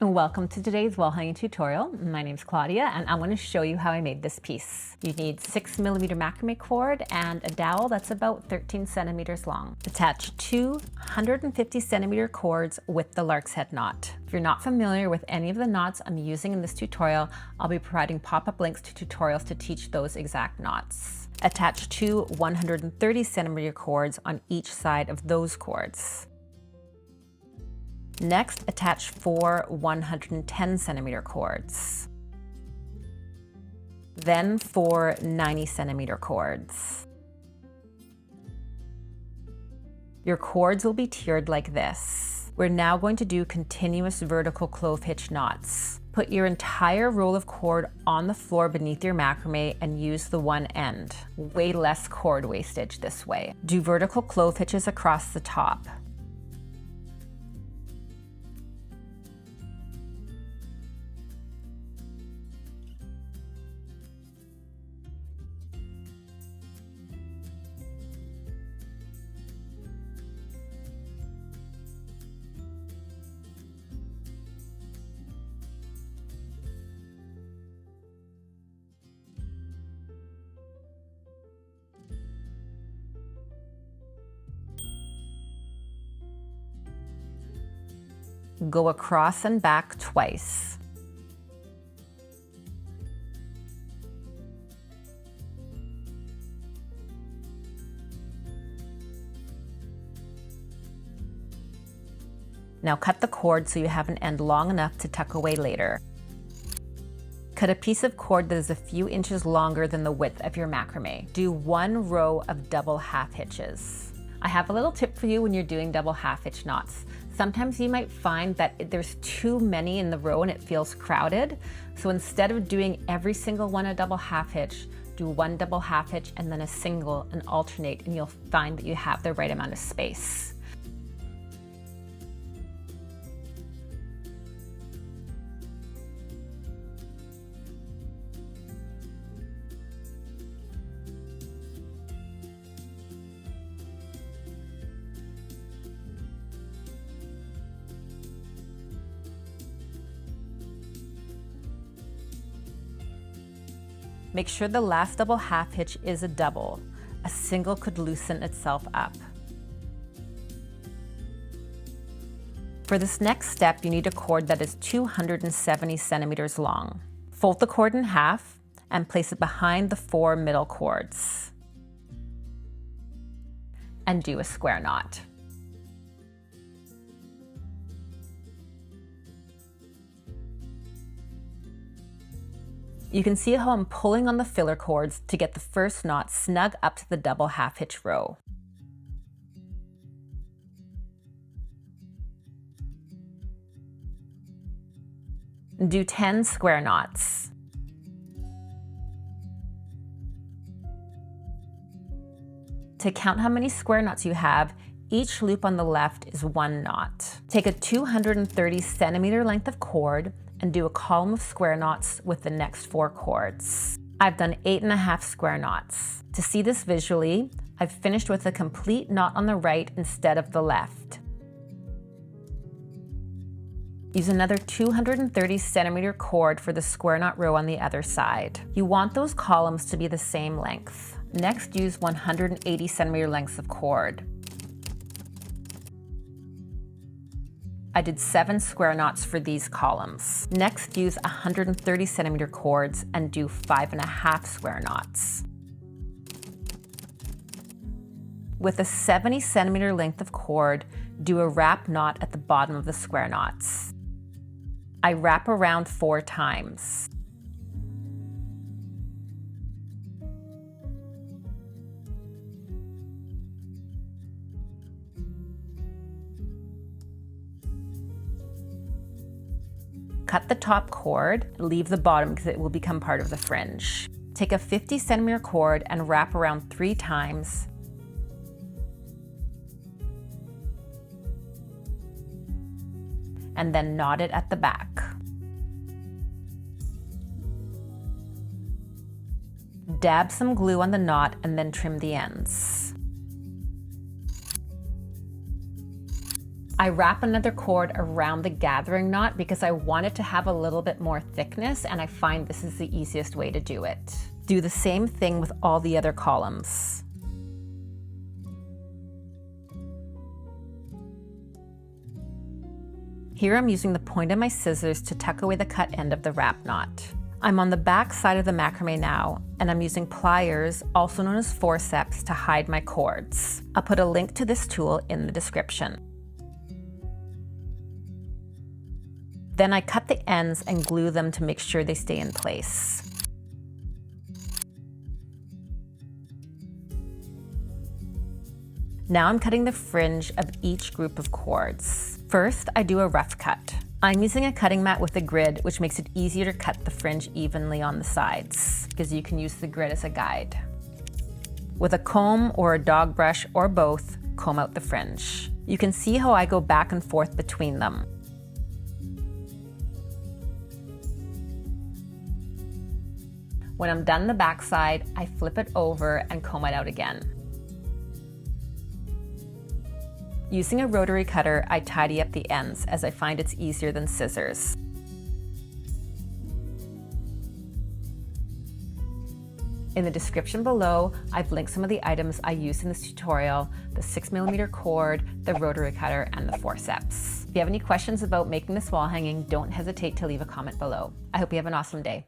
Welcome to today's wall hanging tutorial. My name is Claudia and I'm going to show you how I made this piece. You need 6mm macrame cord and a dowel that's about 13 centimeters long. Attach two 150 centimeter cords with the lark's head knot. If you're not familiar with any of the knots I'm using in this tutorial, I'll be providing pop-up links to tutorials to teach those exact knots. Attach two 130 centimeter cords on each side of those cords. Next, attach four 110 centimeter cords. Then four 90 centimeter cords. Your cords will be tiered like this. We're now going to do continuous vertical clove hitch knots. Put your entire roll of cord on the floor beneath your macrame and use the one end. Way less cord wastage this way. Do vertical clove hitches across the top. Go across and back twice. Now cut the cord so you have an end long enough to tuck away later. Cut a piece of cord that is a few inches longer than the width of your macrame. Do one row of double half hitches. I have a little tip for you when you're doing double half hitch knots. Sometimes you might find that there's too many in the row and it feels crowded. So instead of doing every single one a double half hitch, do one double half hitch and then a single and alternate, and you'll find that you have the right amount of space. Make sure the last double half hitch is a double. A single could loosen itself up. For this next step, you need a cord that is 270 centimeters long. Fold the cord in half and place it behind the four middle cords. And do a square knot. You can see how I'm pulling on the filler cords to get the first knot snug up to the double half hitch row. Do 10 square knots. To count how many square knots you have, each loop on the left is one knot. Take a 230 centimeter length of cord and do a column of square knots with the next four cords. I've done 8.5 square knots. To see this visually, I've finished with a complete knot on the right instead of the left. Use another 230 centimeter cord for the square knot row on the other side. You want those columns to be the same length. Next, use 180 centimeter lengths of cord. I did 7 square knots for these columns. Next, use 130 centimeter cords and do 5.5 square knots. With a 70 centimeter length of cord, do a wrap knot at the bottom of the square knots. I wrap around 4 times. Cut the top cord, leave the bottom because it will become part of the fringe. Take a 50 centimeter cord and wrap around 3 times. And then knot it at the back. Dab some glue on the knot and then trim the ends. I wrap another cord around the gathering knot because I want it to have a little bit more thickness, and I find this is the easiest way to do it. Do the same thing with all the other columns. Here I'm using the point of my scissors to tuck away the cut end of the wrap knot. I'm on the back side of the macrame now, and I'm using pliers, also known as forceps, to hide my cords. I'll put a link to this tool in the description. Then I cut the ends and glue them to make sure they stay in place. Now I'm cutting the fringe of each group of cords. First, I do a rough cut. I'm using a cutting mat with a grid, which makes it easier to cut the fringe evenly on the sides, because you can use the grid as a guide. With a comb or a dog brush or both, comb out the fringe. You can see how I go back and forth between them. When I'm done the back side, I flip it over and comb it out again. Using a rotary cutter, I tidy up the ends as I find it's easier than scissors. In the description below, I've linked some of the items I used in this tutorial: the 6mm cord, the rotary cutter, and the forceps. If you have any questions about making this wall hanging, don't hesitate to leave a comment below. I hope you have an awesome day.